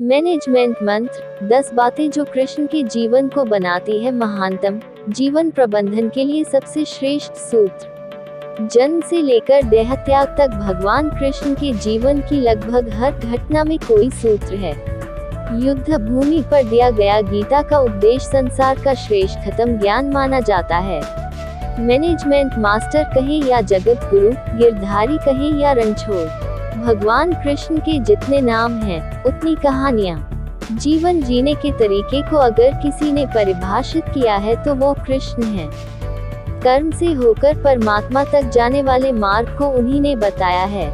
Management मंत्र 10 बातें जो कृष्ण के जीवन को बनाती है महानतम। जीवन प्रबंधन के लिए सबसे श्रेष्ठ सूत्र। जन्म से लेकर देह त्याग तक भगवान कृष्ण के जीवन की लगभग हर घटना में कोई सूत्र है। युद्ध भूमि पर दिया गया गीता का उपदेश संसार का श्रेष्ठतम ज्ञान माना जाता है। मैनेजमेंट मास्टर कहे या जगत गुरु, गिरधारी कहे या रणछोड़, भगवान कृष्ण के जितने नाम हैं, उतनी कहानियाँ। जीवन जीने के तरीके को अगर किसी ने परिभाषित किया है तो वो कृष्ण है। कर्म से होकर परमात्मा तक जाने वाले मार्ग को उन्हीं ने बताया है।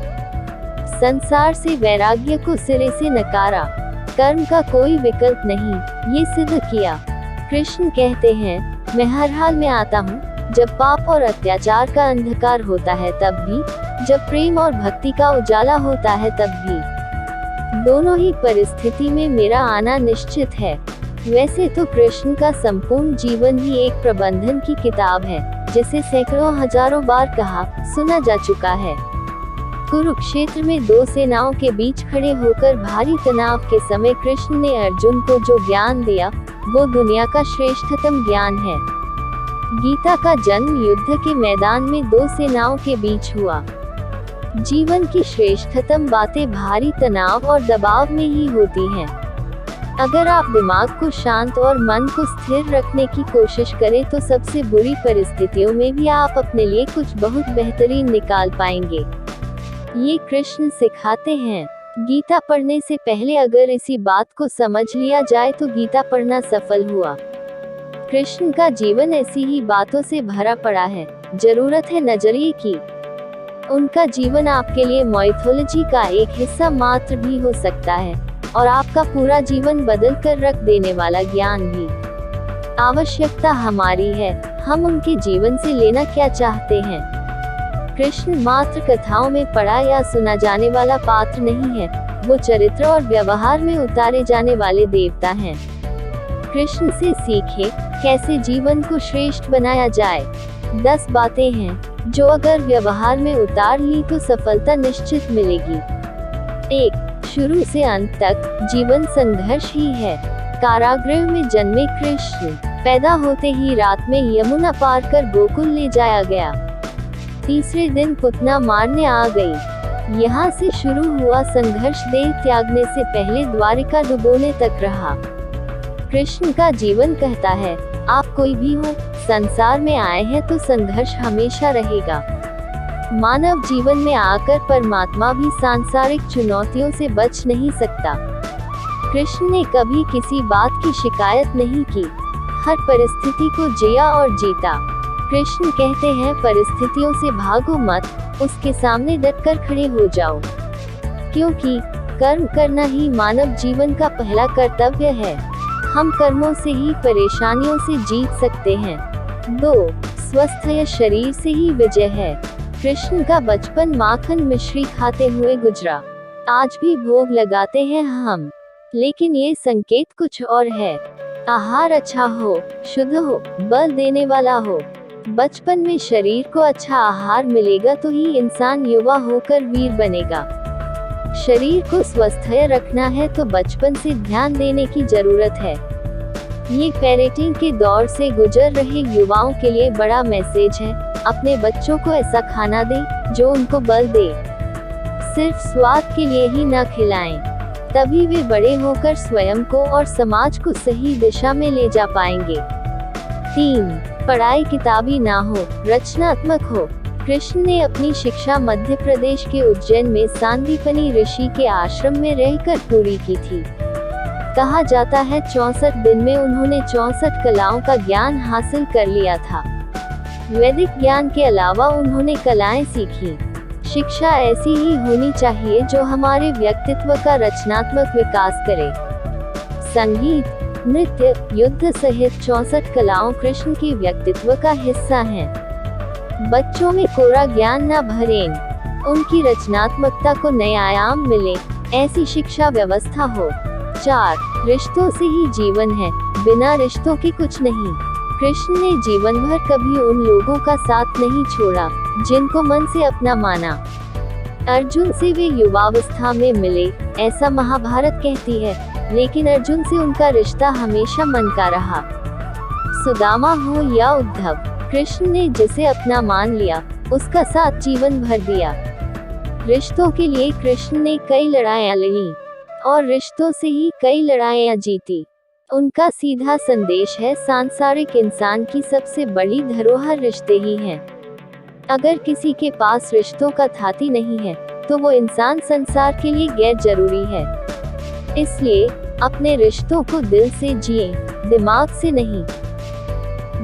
संसार से वैराग्य को सिरे से नकारा, कर्म का कोई विकल्प नहीं, ये सिद्ध किया। कृष्ण कहते हैं, मैं हर हाल में आता हूँ, जब पाप और अत्याचार का अंधकार होता है तब भी, जब प्रेम और भक्ति का उजाला होता है तब भी। दोनों ही परिस्थिति में मेरा आना निश्चित है। वैसे तो कृष्ण का संपूर्ण जीवन ही एक प्रबंधन की किताब है, जिसे सैकड़ों हजारों बार कहा सुना जा चुका है। कुरुक्षेत्र में दो सेनाओं के बीच खड़े होकर भारी तनाव के समय कृष्ण ने अर्जुन को जो ज्ञान दिया, वो दुनिया का श्रेष्ठतम ज्ञान है। गीता का जन्म युद्ध के मैदान में दो सेनाओं के बीच हुआ। जीवन की श्रेष्ठतम बातें भारी तनाव और दबाव में ही होती हैं। अगर आप दिमाग को शांत और मन को स्थिर रखने की कोशिश करें तो सबसे बुरी परिस्थितियों में भी आप अपने लिए कुछ बहुत बेहतरीन निकाल पाएंगे। ये कृष्ण सिखाते हैं। गीता पढ़ने से पहले अगर इसी बात को समझ लिया जाए तो गीता पढ़ना सफल हुआ। कृष्ण का जीवन ऐसी ही बातों से भरा पड़ा है। जरूरत है नजरिए की। उनका जीवन आपके लिए माइथोलॉजी का एक हिस्सा मात्र भी हो सकता है, और आपका पूरा जीवन बदल कर रख देने वाला ज्ञान भी। आवश्यकता हमारी है, हम उनके जीवन से लेना क्या चाहते हैं। कृष्ण मात्र कथाओं में पढ़ा या सुना जाने वाला पात्र नहीं है, वो चरित्र और व्यवहार में उतारे जाने वाले देवता हैं। कृष्ण से सीखे कैसे जीवन को श्रेष्ठ बनाया जाए। 10 बातें हैं जो अगर व्यवहार में उतार ली तो सफलता निश्चित मिलेगी। 1. शुरू से अंत तक जीवन संघर्ष ही है। कारागृह में जन्मे कृष्ण पैदा होते ही रात में यमुना पार कर गोकुल ले जाया गया। तीसरे दिन पुतना मारने आ गई। यहाँ से शुरू हुआ संघर्ष, देह त्यागने से पहले द्वारिका डुबोने तक रहा। कृष्ण का जीवन कहता है, आप कोई भी हो, संसार में आए हैं तो संघर्ष हमेशा रहेगा। मानव जीवन में आकर परमात्मा भी सांसारिक चुनौतियों से बच नहीं सकता। कृष्ण ने कभी किसी बात की शिकायत नहीं की, हर परिस्थिति को जिया और जीता। कृष्ण कहते हैं, परिस्थितियों से भागो मत, उसके सामने डटकर खड़े हो जाओ, क्योंकि कर्म करना ही मानव जीवन का पहला कर्तव्य है। हम कर्मों से ही परेशानियों से जीत सकते हैं। 2. स्वस्थ शरीर से ही विजय है। कृष्ण का बचपन माखन मिश्री खाते हुए गुजरा। आज भी भोग लगाते हैं हम, लेकिन ये संकेत कुछ और है। आहार अच्छा हो, शुद्ध हो, बल देने वाला हो। बचपन में शरीर को अच्छा आहार मिलेगा तो ही इंसान युवा होकर वीर बनेगा। शरीर को स्वस्थ रखना है तो बचपन से ध्यान देने की जरूरत है। ये पेरेंटिंग के दौर से गुजर रहे युवाओं के लिए बड़ा मैसेज है। अपने बच्चों को ऐसा खाना दें जो उनको बल दे। सिर्फ स्वाद के लिए ही न खिलाएं, तभी वे बड़े होकर स्वयं को और समाज को सही दिशा में ले जा पाएंगे। 3. पढ़ाई किताबी ना हो, रचनात्मक हो। कृष्ण ने अपनी शिक्षा मध्य प्रदेश के उज्जैन में सांदीपनी ऋषि के आश्रम में रहकर पूरी की थी। कहा जाता है 64 दिन में उन्होंने 64 कलाओं का ज्ञान हासिल कर लिया था। वैदिक ज्ञान के अलावा उन्होंने कलाएं सीखी। शिक्षा ऐसी ही होनी चाहिए जो हमारे व्यक्तित्व का रचनात्मक विकास करे। संगीत, नृत्य, युद्ध सहित 64 कलाओं कृष्ण के व्यक्तित्व का हिस्सा हैं। बच्चों में कोरा ज्ञान न भरें, उनकी रचनात्मकता को नए आयाम मिले, ऐसी शिक्षा व्यवस्था हो। 4. रिश्तों से ही जीवन है, बिना रिश्तों के कुछ नहीं। कृष्ण ने जीवन भर कभी उन लोगों का साथ नहीं छोड़ा जिनको मन से अपना माना। अर्जुन से वे युवावस्था में मिले, ऐसा महाभारत कहती है। लेकिन अर्जुन से उनका रिश्ता हमेशा मन का रहा। सुदामा हो या उद्धव, कृष्ण ने जिसे अपना मान लिया, उसका साथ जीवन भर दिया। रिश्तों के लिए कृष्ण ने कई लड़ाइयाँ लड़ी और रिश्तों से ही कई लड़ाइयाँ जीती। उनका सीधा संदेश है, सांसारिक इंसान की सबसे बड़ी धरोहर रिश्ते ही हैं। अगर किसी के पास रिश्तों का थाती नहीं है, तो वो इंसान संसार के लिए गैर जरूरी है। इसलिए अपने रिश्तों को दिल से जिए, दिमाग से नहीं।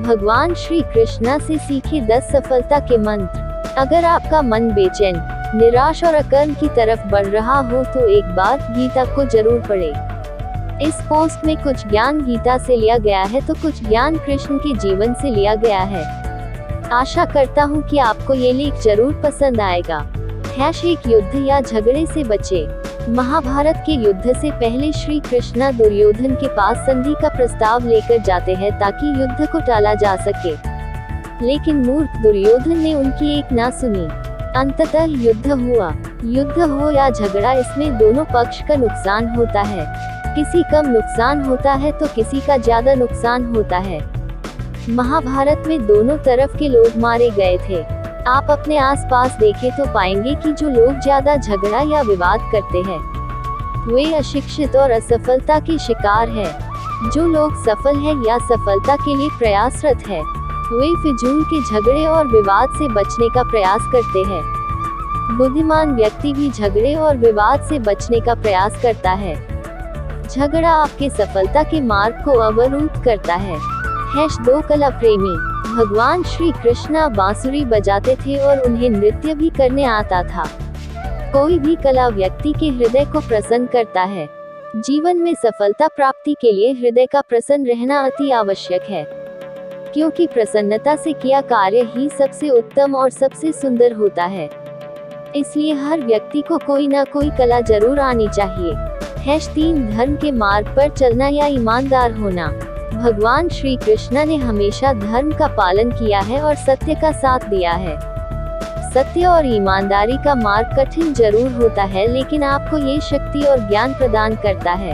भगवान श्री कृष्णा से सीखे 10 सफलता के मंत्र। अगर आपका मन बेचैन, निराश और अकर्म की तरफ बढ़ रहा हो तो एक बार गीता को जरूर पढ़ें। इस पोस्ट में कुछ ज्ञान गीता से लिया गया है तो कुछ ज्ञान कृष्ण के जीवन से लिया गया है। आशा करता हूँ कि आपको ये लेख जरूर पसंद आएगा। एक युद्ध या झगड़े से बचे। महाभारत के युद्ध से पहले श्री कृष्णा दुर्योधन के पास संधि का प्रस्ताव लेकर जाते हैं ताकि युद्ध को टाला जा सके, लेकिन मूर्ख दुर्योधन ने उनकी एक ना सुनी। अंततः युद्ध हुआ। युद्ध हो या झगड़ा, इसमें दोनों पक्ष का नुकसान होता है। किसी कम नुकसान होता है तो किसी का ज्यादा नुकसान होता है। महाभारत में दोनों तरफ के लोग मारे गए थे। आप अपने आसपास देखें तो पाएंगे कि जो लोग ज्यादा झगड़ा या विवाद करते हैं, वे अशिक्षित और असफलता के शिकार हैं। जो लोग सफल हैं या सफलता के लिए प्रयासरत हैं, वे फिजूल के झगड़े और विवाद से बचने का प्रयास करते हैं। बुद्धिमान व्यक्ति भी झगड़े और विवाद से बचने का प्रयास करता है। झगड़ा आपके सफलता के मार्ग को अवरुद्ध करता है। 2 कला प्रेमी। भगवान श्री कृष्णा बांसुरी बजाते थे और उन्हें नृत्य भी करने आता था। कोई भी कला व्यक्ति के हृदय को प्रसन्न करता है। जीवन में सफलता प्राप्ति के लिए हृदय का प्रसन्न रहना अति आवश्यक है, क्योंकि प्रसन्नता से किया कार्य ही सबसे उत्तम और सबसे सुंदर होता है। इसलिए हर व्यक्ति को कोई ना कोई कला जरूर आनी चाहिए। 3 धर्म के मार्ग पर चलना या ईमानदार होना। भगवान श्री कृष्णा ने हमेशा धर्म का पालन किया है और सत्य का साथ दिया है। सत्य और ईमानदारी का मार्ग कठिन जरूर होता है, लेकिन आपको ये शक्ति और ज्ञान प्रदान करता है।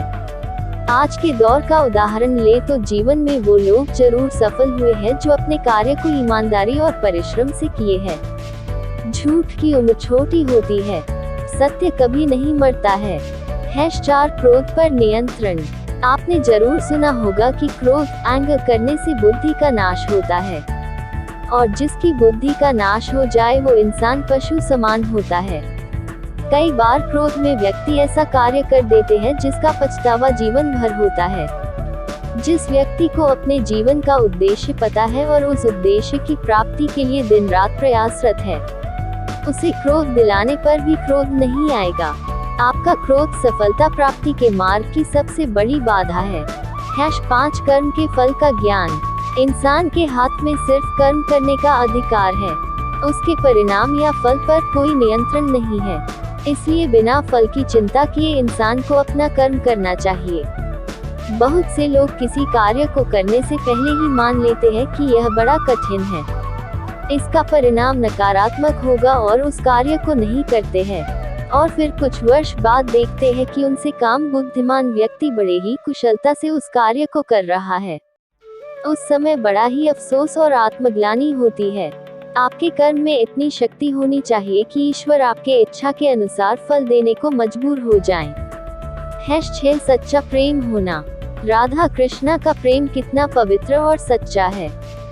आज के दौर का उदाहरण ले तो जीवन में वो लोग जरूर सफल हुए हैं जो अपने कार्य को ईमानदारी और परिश्रम से किए हैं। झूठ की उम्र छोटी होती है, सत्य कभी नहीं मरता है। 4 क्रोध पर नियंत्रण। आपने जरूर सुना होगा कि क्रोध, एंगर करने से बुद्धि का नाश होता है, और जिसकी बुद्धि का नाश हो जाए वो इंसान पशु समान होता है। कई बार क्रोध में व्यक्ति ऐसा कार्य कर देते हैं जिसका पछतावा जीवन भर होता है। जिस व्यक्ति को अपने जीवन का उद्देश्य पता है और उस उद्देश्य की प्राप्ति के लिए दिन रात प्रयासरत है, उसे क्रोध दिलाने पर भी क्रोध नहीं आएगा। आपका क्रोध सफलता प्राप्ति के मार्ग की सबसे बड़ी बाधा है। 5 कर्म के फल का ज्ञान। इंसान के हाथ में सिर्फ कर्म करने का अधिकार है, उसके परिणाम या फल पर कोई नियंत्रण नहीं है। इसलिए बिना फल की चिंता किए इंसान को अपना कर्म करना चाहिए। बहुत से लोग किसी कार्य को करने से पहले ही मान लेते हैं कि यह बड़ा कठिन है, इसका परिणाम नकारात्मक होगा और उस कार्य को नहीं करते हैं, और फिर कुछ वर्ष बाद देखते हैं कि उनसे काम बुद्धिमान व्यक्ति बड़े ही कुशलता से उस कार्य को कर रहा है। उस समय बड़ा ही अफसोस और आत्मग्लानि होती है। आपके कर्म में इतनी शक्ति होनी चाहिए कि ईश्वर आपके इच्छा के अनुसार फल देने को मजबूर हो जाएं। 6 सच्चा प्रेम होना। राधा कृष्णा का प्रेम कितना पवित्र और सच्चा है,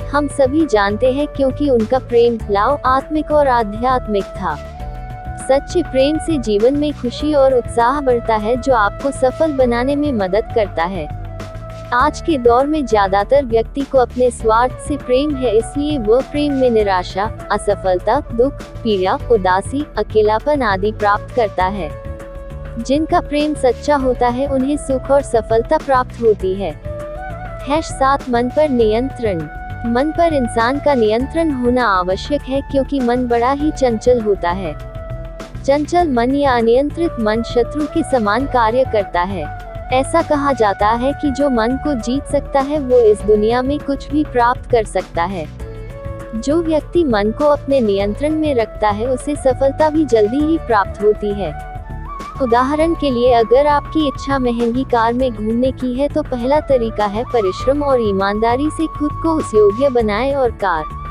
हम सभी जानते हैं, क्योंकि उनका प्रेम लाव आत्मिक और आध्यात्मिक था। सच्चे प्रेम से जीवन में खुशी और उत्साह बढ़ता है, जो आपको सफल बनाने में मदद करता है। आज के दौर में ज्यादातर व्यक्ति को अपने स्वार्थ से प्रेम है, इसलिए वह प्रेम में निराशा, असफलता, दुख, पीड़ा, उदासी, अकेलापन आदि प्राप्त करता है। जिनका प्रेम सच्चा होता है उन्हें सुख और सफलता प्राप्त होती है। 7 मन पर नियंत्रण। मन पर इंसान का नियंत्रण होना आवश्यक है, क्योंकि मन बड़ा ही चंचल होता है। चंचल मन या अनियंत्रित मन शत्रु के समान कार्य करता है। ऐसा कहा जाता है कि जो मन को जीत सकता है वो इस दुनिया में कुछ भी प्राप्त कर सकता है। जो व्यक्ति मन को अपने नियंत्रण में रखता है उसे सफलता भी जल्दी ही प्राप्त होती है। उदाहरण के लिए अगर आपकी इच्छा महंगी कार में घूमने की है तो पहला तरीका है परिश्रम और ईमानदारी से खुद को उस योग्य बनाएं और कार